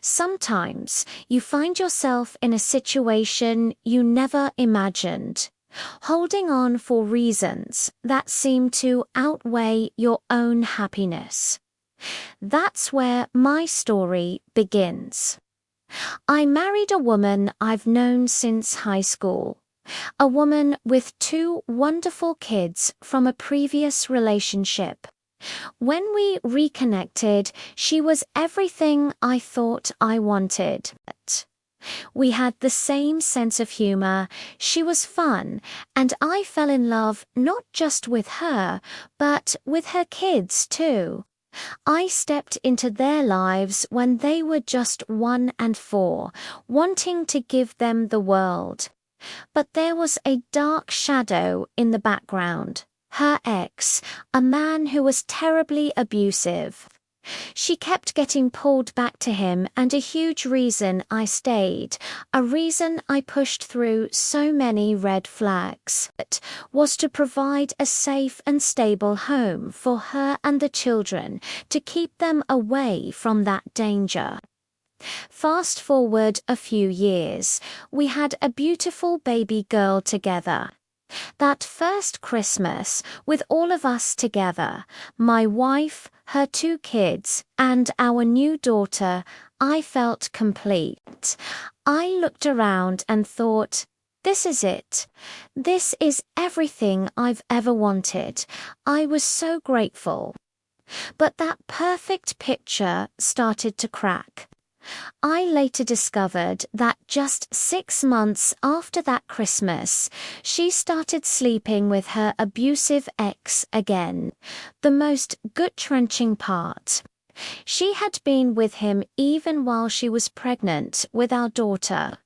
Sometimes you find yourself in a situation you never imagined, holding on for reasons that seem to outweigh your own happiness. That's where my story begins. I married a woman I've known since high school, a woman with 2 wonderful kids from a previous relationship. When we reconnected, she was everything I thought I wanted. We had the same sense of humor, she was fun, and I fell in love not just with her, but with her kids too. I stepped into their lives when they were just 1 and 4, wanting to give them the world. But there was a dark shadow in the background. Her ex, a man who was terribly abusive. She kept getting pulled back to him, and a huge reason I stayed, a reason I pushed through so many red flags, was to provide a safe and stable home for her and the children, to keep them away from that danger. Fast forward a few years, we had a beautiful baby girl together. That first Christmas, with all of us together, my wife, her 2 kids, and our new daughter, I felt complete. I looked around and thought, this is it. This is everything I've ever wanted. I was so grateful. But that perfect picture started to crack. I later discovered that just 6 months after that Christmas, she started sleeping with her abusive ex again. The most gut-wrenching part. She had been with him even while she was pregnant with our daughter.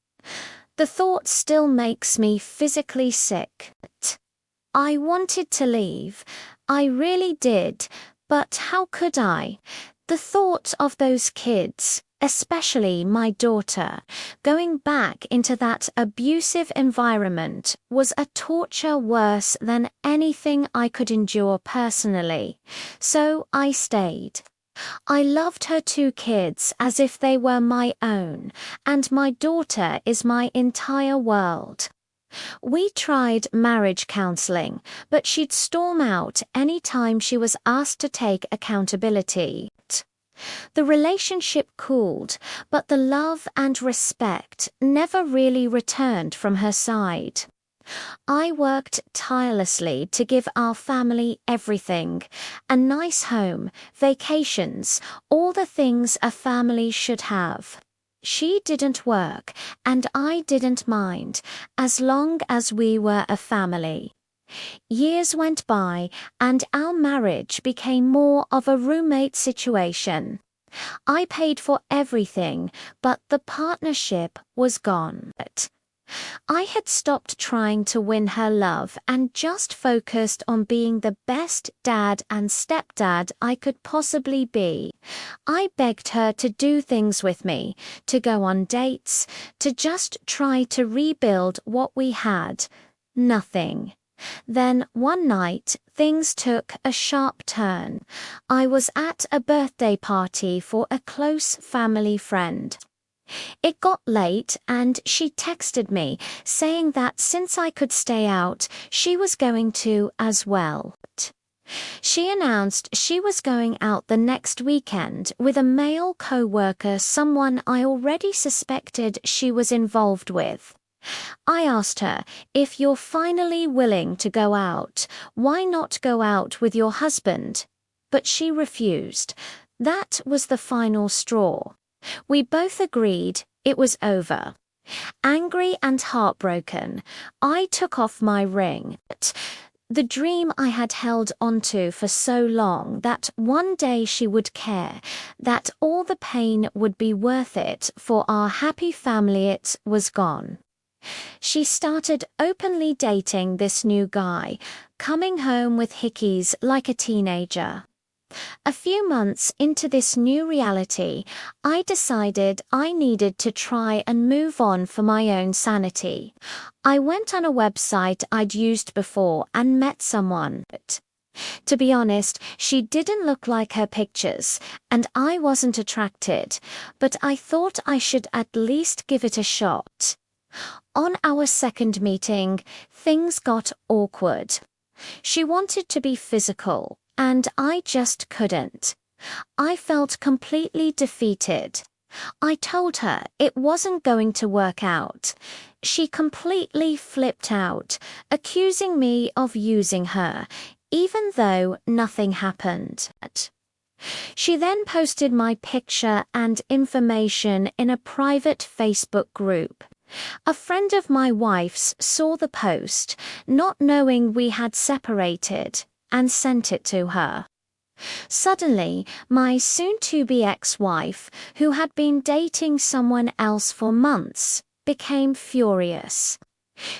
The thought still makes me physically sick. I wanted to leave. I really did. But how could I? The thought of those kids, especially my daughter, going back into that abusive environment was a torture worse than anything I could endure personally. So I stayed. I loved her 2 kids as if they were my own, and my daughter is my entire world. We tried marriage counseling, but she'd storm out any time she was asked to take accountability. The relationship cooled, but the love and respect never really returned from her side. I worked tirelessly to give our family everything, a nice home, vacations, all the things a family should have. She didn't work, and I didn't mind, as long as we were a family. Years went by, and our marriage became more of a roommate situation. I paid for everything, but the partnership was gone. I had stopped trying to win her love and just focused on being the best dad and stepdad I could possibly be. I begged her to do things with me, to go on dates, to just try to rebuild what we had. Nothing. Then one night, things took a sharp turn. I was at a birthday party for a close family friend. It got late and she texted me, saying that since I could stay out, she was going to as well. She announced she was going out the next weekend with a male co-worker, someone I already suspected she was involved with. I asked her, if you're finally willing to go out, why not go out with your husband? But she refused. That was the final straw. We both agreed it was over. Angry and heartbroken, I took off my ring. The dream I had held onto for so long, that one day she would care, that all the pain would be worth it for our happy family, it was gone. She started openly dating this new guy, coming home with hickeys like a teenager. A few months into this new reality, I decided I needed to try and move on for my own sanity. I went on a website I'd used before and met someone. To be honest, she didn't look like her pictures, and I wasn't attracted, but I thought I should at least give it a shot. On our second meeting, things got awkward. She wanted to be physical, and I just couldn't. I felt completely defeated. I told her it wasn't going to work out. She completely flipped out, accusing me of using her, even though nothing happened. She then posted my picture and information in a private Facebook group. A friend of my wife's saw the post, not knowing we had separated, and sent it to her. Suddenly, my soon-to-be ex-wife, who had been dating someone else for months, became furious.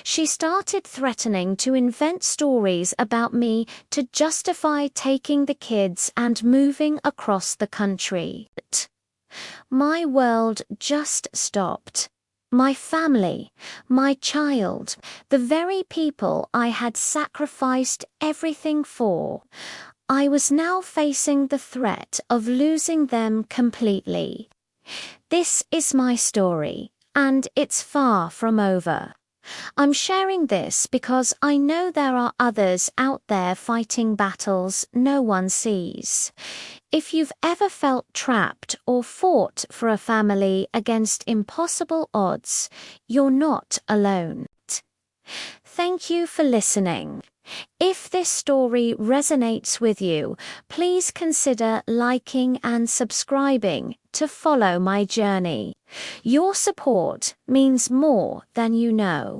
She started threatening to invent stories about me to justify taking the kids and moving across the country. My world just stopped. My family, my child, the very people I had sacrificed everything for. I was now facing the threat of losing them completely. This is my story, and it's far from over. I'm sharing this because I know there are others out there fighting battles no one sees. If you've ever felt trapped or fought for a family against impossible odds, you're not alone. Thank you for listening. If this story resonates with you, please consider liking and subscribing to follow my journey. Your support means more than you know.